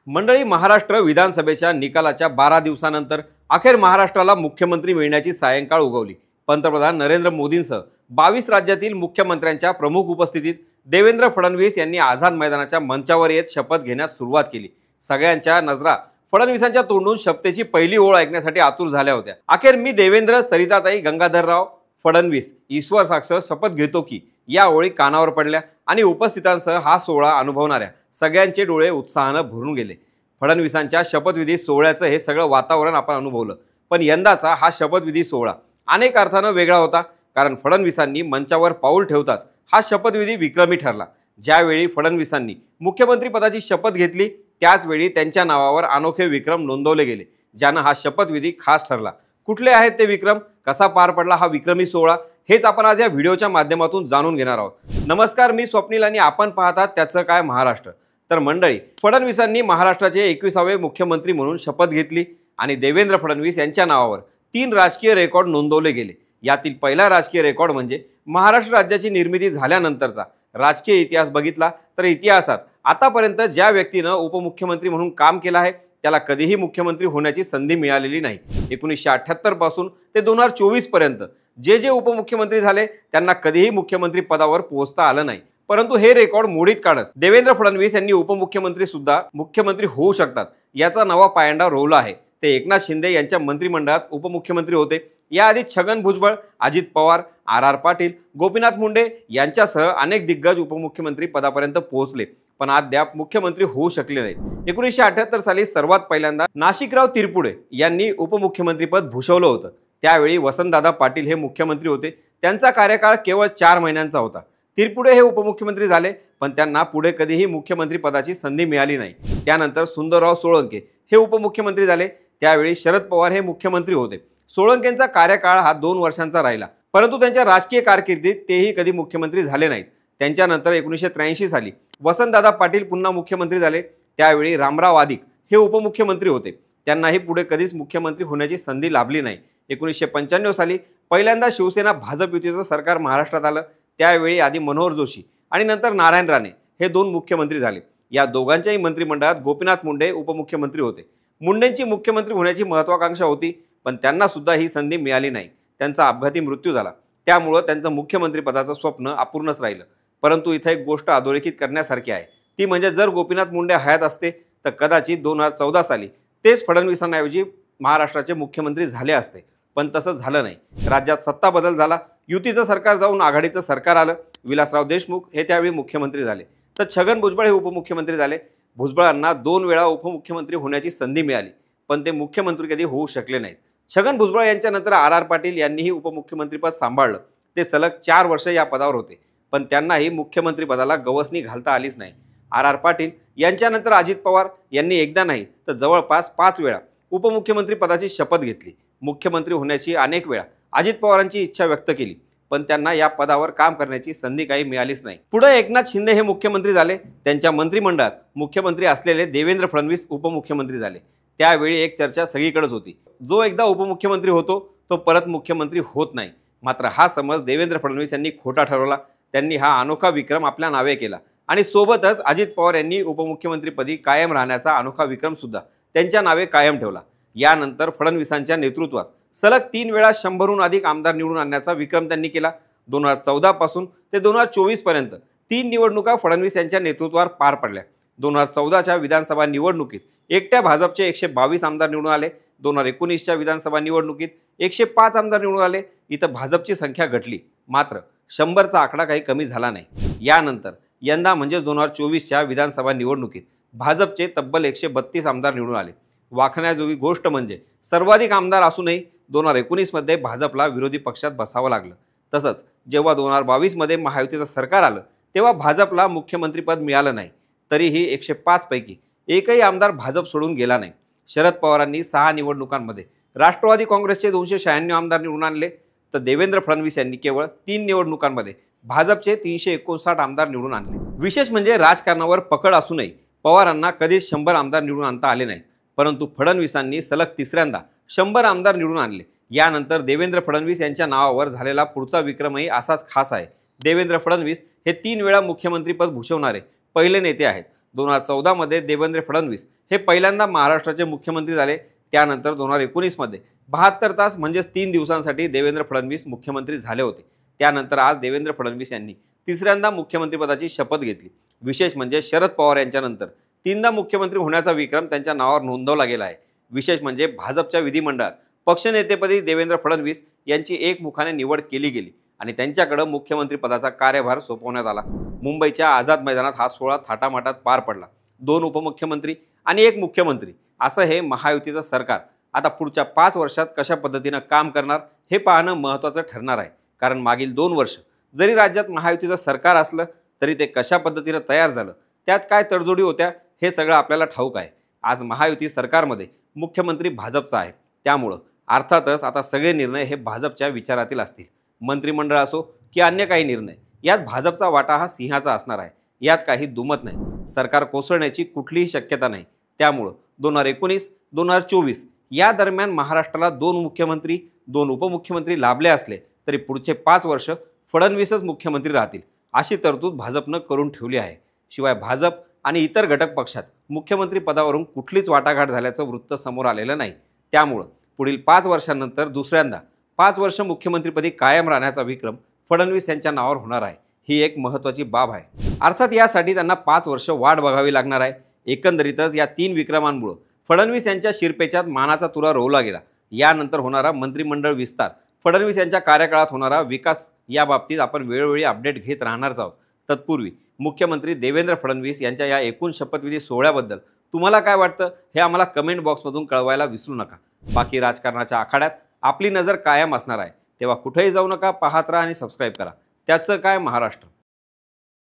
मंडळी, महाराष्ट्र विधानसभेच्या निकालाच्या 12 दिवसानंतर अखेर महाराष्ट्राला मुख्यमंत्री मिळण्याची सायंकाळ उगवली। पंतप्रधान नरेंद्र मोदींसह 22 राज्यातील मुख्यमंत्र्यांच्या प्रमुख उपस्थितीत देवेंद्र फडणवीस यांनी आझाद मैदानाच्या मंचावर येत शपथ घेण्यास सुरुवात केली। सगळ्यांच्या नजरा फडणवीसांच्या तोंडून शपथेची पहिली ओळ ऐकण्यासाठी आतुर झाल्या होत्या। अखेर मी देवेंद्र, सरिताताई, गंगाधरराव, फडणवीस ईश्वर साक्ष शपथ घेतो की या ओळी कानावर पडल्या आणि उपस्थितांसह हा सोहळा अनुभवणाऱ्या सगळ्यांचे डोळे उत्साहाने भरून गेले। फडणवीसांच्या शपथविधी सोहळ्याचं हे सगळं वातावरण आपण अनुभवलं, पण यंदाचा हा शपथविधी सोहळा अनेक अर्थाने वेगळा होता। कारण फडणवीसांनी मंचावर पाऊल ठेवताच हा शपथविधी विक्रमी ठरला। ज्यावेळी फडणवीसांनी मुख्यमंत्री पदाची शपथ घेतली त्याच वेळी त्यांच्या नावावर अनोखे विक्रम नोंदवले गेले, ज्यानं हा शपथविधी खास ठरला। कुठले आहेत ते विक्रम, कसा पार पडला हा विक्रमी सोहळा, हेच आपण आज या व्हिडिओच्या माध्यमातून जाणून घेणार आहोत। नमस्कार, मी स्वप्नील आणि आपण पाहतात त्याचं काय महाराष्ट्र। तर मंडळी, फडणवीसांनी महाराष्ट्राचे 21वे मुख्यमंत्री म्हणून शपथ घेतली आणि देवेंद्र फडणवीस यांच्या नावावर 3 राजकीय रेकॉर्ड नोंदवले गेले। यातील पहिला राजकीय रेकॉर्ड म्हणजे महाराष्ट्र राज्याची निर्मिती झाल्यानंतरचा राजकीय इतिहास बघितला तर इतिहासात आतापर्यंत ज्या व्यक्तीने उपमुख्यमंत्री म्हणून काम केलं आहे त्याला कधीही मुख्यमंत्री होण्याची संधी मिळालेली नाही। 1978 पासून ते 2024 पर्यंत जे उपमुख्यमंत्री झाले त्यांना कधीही मुख्यमंत्री पदावर पोहोचता आलं नाही। परंतु हे रेकॉर्ड मोडीत काढत देवेंद्र फडणवीस यांनी उपमुख्यमंत्री सुद्धा मुख्यमंत्री होऊ शकतात याचा नवा पायंडा रोवला आहे। ते एकनाथ शिंदे यांच्या मंत्रिमंडळात उपमुख्यमंत्री होते। याआधी छगन भुजबळ, अजित पवार, आर पाटील, गोपीनाथ मुंडे यांच्यासह अनेक दिग्गज उपमुख्यमंत्री पदापर्यंत पोहोचले, पण अद्याप मुख्यमंत्री होऊ शकले नाहीत। 1978 साली सर्वात पहिल्यांदा नाशिकराव तिरपुडे यांनी उपमुख्यमंत्रीपद भूषवलं होतं। त्यावेळी वसंतदादा पाटील हे मुख्यमंत्री होते। त्यांचा कार्यकाळ केवळ 4 महिन्यांचा होता। तिरपुडे हे उपमुख्यमंत्री झाले, पण त्यांना पुढे कधीही मुख्यमंत्री पदाची संधी मिळाली नाही। त्यानंतर सुंदरराव सोळंके हे उपमुख्यमंत्री झाले। त्यावेळी शरद पवार हे मुख्यमंत्री होते। सोळंकेंचा कार्यकाळ हा 2 वर्षांचा राहिला, परंतु त्यांच्या राजकीय कारकिर्दीत तेही कधी मुख्यमंत्री झाले नाहीत। त्यांच्यानंतर 1983 साली वसंतदादा पाटील पुन्हा मुख्यमंत्री झाले। त्यावेळी रामराव आदिक हे उपमुख्यमंत्री होते। त्यांनाही पुढे कधीच मुख्यमंत्री होण्याची संधी लाभली नाही। 1995 साली पहिल्यांदा शिवसेना भाजप युतीचं सरकार महाराष्ट्रात आलं। त्यावेळी आधी मनोहर जोशी आणि नंतर नारायण राणे हे 2 मुख्यमंत्री झाले। या दोघांच्याही मंत्रिमंडळात गोपीनाथ मुंडे उपमुख्यमंत्री होते। मुंडेंची मुख्यमंत्री होण्याची महत्त्वाकांक्षा होती, पण त्यांना सुद्धा ही संधी मिळाली नाही। त्यांचा अपघाती मृत्यू झाला, त्यामुळे त्यांचं मुख्यमंत्री पदाचं स्वप्न अपूर्णच राहिलं। परंतु इथे एक गोष्ट अधोरेखित करण्यासारखी आहे, ती म्हणजे जर गोपीनाथ मुंडे हयात असते तर कदाचित 2014 साली तेच फडणवीसांऐवजी महाराष्ट्राचे मुख्यमंत्री झाले असते, पण तसं झालं नाही। राज्यात सत्ता बदल झाला, युतीचं सरकार जाऊन आघाडीचं सरकार आलं। विलासराव देशमुख हे त्यावेळी मुख्यमंत्री झाले, तर छगन भुजबळ हे उपमुख्यमंत्री झाले। भुजबळांना 2 वेळा उपमुख्यमंत्री होण्याची संधी मिळाली, पण ते मुख्यमंत्री कधी होऊ शकले नाहीत। छगन भुजबळ यांच्यानंतर आर पाटील यांनीही उपमुख्यमंत्रीपद सांभाळलं। ते सलग 4 वर्ष या पदावर होते, पण त्यांनाही मुख्यमंत्री पदाला गवसणी घालता आलीच नाही। आर पाटील यांच्यानंतर अजित पवार यांनी एकदा नाही तर जवळपास 5 वेळा उपमुख्यमंत्री पदाची शपथ घेतली। मुख्यमंत्री होण्याची अनेक वेळा अजित पवारांची इच्छा व्यक्त केली, पण त्यांना या पदावर काम करण्याची संधी काही मिळालीच नाही। पुढे एकनाथ शिंदे हे मुख्यमंत्री झाले। त्यांच्या मंत्रिमंडळात मुख्यमंत्री असलेले देवेंद्र फडणवीस उपमुख्यमंत्री झाले। त्यावेळी एक चर्चा सगळीकडेच होती, जो एकदा उपमुख्यमंत्री होतो तो परत मुख्यमंत्री होत नाही। मात्र हा समज देवेंद्र फडणवीस यांनी खोटा ठरवला। त्यांनी हा अनोखा विक्रम आपल्या नावे केला आणि सोबतच अजित पवार यांनी उपमुख्यमंत्रीपदी कायम राहण्याचा अनोखा विक्रम सुद्धा त्यांच्या नावे कायम ठेवला। यानंतर फडणवीसांच्या नेतृत्वात सलग 3 वेळा 100हून अधिक आमदार निवडून आणण्याचा विक्रम त्यांनी केला। 2014 पासून ते 2024 पर्यंत 3 निवडणुका फडणवीस यांच्या नेतृत्वावर पार पडल्या। 2014च्या विधानसभा निवडणुकीत एकट्या भाजपचे 122 आमदार निवडून आले। 2019च्या विधानसभा निवडणुकीत 105 आमदार निवडून आले। इथं भाजपची संख्या घटली, मात्र 100चा आकडा काही कमी झाला नाही। यानंतर यंदा म्हणजे 2024च्या विधानसभा निवडणुकीत भाजपचे तब्बल 132 आमदार निवडून आले। वाखण्याजोगी गोष्ट म्हणजे सर्वाधिक आमदार असूनही 2019 मध्ये भाजपला विरोधी पक्षात बसावं लागलं। तसंच जेव्हा 2022 मध्ये महायुतीचं सरकार आलं तेव्हा भाजपला मुख्यमंत्रीपद मिळालं नाही। तरीही 105 पैकी एकही आमदार भाजप सोडून गेला नाही। शरद पवारांनी 6 निवडणुकांमध्ये राष्ट्रवादी काँग्रेसचे 296 आमदार निवडून आणले, तर देवेंद्र फडणवीस यांनी केवळ 3 निवडणुकांमध्ये भाजपचे 359 आमदार निवडून आणले। विशेष म्हणजे राजकारणावर पकड असूनही पवारांना कधीच 100 आमदार निवडून आणता आले नाहीत, परंतु फडणवीसांनी सलग 3ऱ्यांदा 100 आमदार निवडून आणले। यानंतर देवेंद्र फडणवीस यांच्या नावावर झालेला पुढचा विक्रमही असाच खास आहे। देवेंद्र फडणवीस हे 3 वेळा मुख्यमंत्रीपद भूषवणारे पहिले नेते आहेत। 2014 मध्ये देवेंद्र फडणवीस हे पहिल्यांदा महाराष्ट्राचे मुख्यमंत्री झाले. त्यानंतर 2019 मध्ये 72 तास म्हणजेच 3 दिवसांसाठी देवेंद्र फडणवीस मुख्यमंत्री झाले होते. त्यानंतर आज देवेंद्र फडणवीस यांनी तिसऱ्यांदा मुख्यमंत्रीपदाची शपथ घेतली. विशेष म्हणजे शरद पवार यांच्यानंतर तीनदा मुख्यमंत्री होण्याचा विक्रम त्यांच्या नावावर नोंदवला गेला आहे. विशेष म्हणजे भाजपच्या विधिमंडळात पक्षनेतेपदी देवेंद्र फडणवीस यांची एकमुखाने निवड केली गेली आणि त्यांच्याकडे मुख्यमंत्रीपदाचा कार्यभार सोपवण्यात आला. मुंबईच्या आझाद मैदानात हा सोहळा थाटामाटात पार पडला. 2 उपमुख्यमंत्री आणि 1 मुख्यमंत्री असं हे महायुतीचं सरकार आता पुढच्या 5 वर्षात कशा पद्धतीनं काम करणार हे पाहणं महत्त्वाचं ठरणार आहे. कारण मागील 2 वर्ष जरी राज्यात महायुतीचं सरकार असलं तरी ते कशा पद्धतीनं तयार झालं, त्यात काय तडजोडी होत्या, हे सगळं आपल्याला ठाऊक आहे. आज महायुती सरकारमध्ये मुख्यमंत्री भाजपचा आहे. त्यामुळं अर्थातच आता सगळे निर्णय हे भाजपच्या विचारातील असतील. मंत्रिमंडळ असो की अन्य काही निर्णय, यात भाजपचा वाटा हा सिंहाचा असणार आहे. यात काही दुमत नाही. सरकार कोसळण्याची कुठलीही शक्यता नाही. त्यामुळं 2019-2024 या दरम्यान महाराष्ट्राला 2 मुख्यमंत्री 2 उपमुख्यमंत्री लाभले असले तरी पुढचे 5 वर्ष फडणवीसच मुख्यमंत्री राहतील अशी तरतूद भाजपनं करून ठेवली आहे. शिवाय भाजप आणि इतर घटक पक्षात मुख्यमंत्री पदावरून कुठलीच वाटाघाट झाल्याचं वृत्त समोर आलेलं नाही. त्यामुळं पुढील 5 वर्षांनंतर दुसऱ्यांदा 5 वर्ष मुख्यमंत्रीपदी कायम राहण्याचा विक्रम फडणवीस यांच्या नावावर होणार आहे. ही एक महत्त्वाची बाब आहे. अर्थात यासाठी त्यांना 5 वर्ष वाट बघावी लागणार आहे. एकंदरीतच या 3 विक्रमांमुळे फडणवीस यांच्या शिरपेच्यात मानाचा तुरा रोवला गेला. यानंतर होणारा मंत्रिमंडळ विस्तार, फडणवीस यांच्या कार्यकाळात होणारा विकास या बाबतीत आपण वेळोवेळी अपडेट घेत राहणारच आहोत. तत्पूर्वी मुख्यमंत्री देवेंद्र फडणवीस यांच्या या एकूण शपथविधी सोहळ्याबद्दल तुम्हाला काय वाटतं हे आम्हाला कमेंट बॉक्समधून कळवायला विसरू नका. बाकी राजकारणाच्या आखाड्यात आपली नजर कायम असणार आहे. तेव्हा कुठेही जाऊ नका, पाहत राहा आणि सबस्क्राईब करा. त्याचं काय महाराष्ट्र.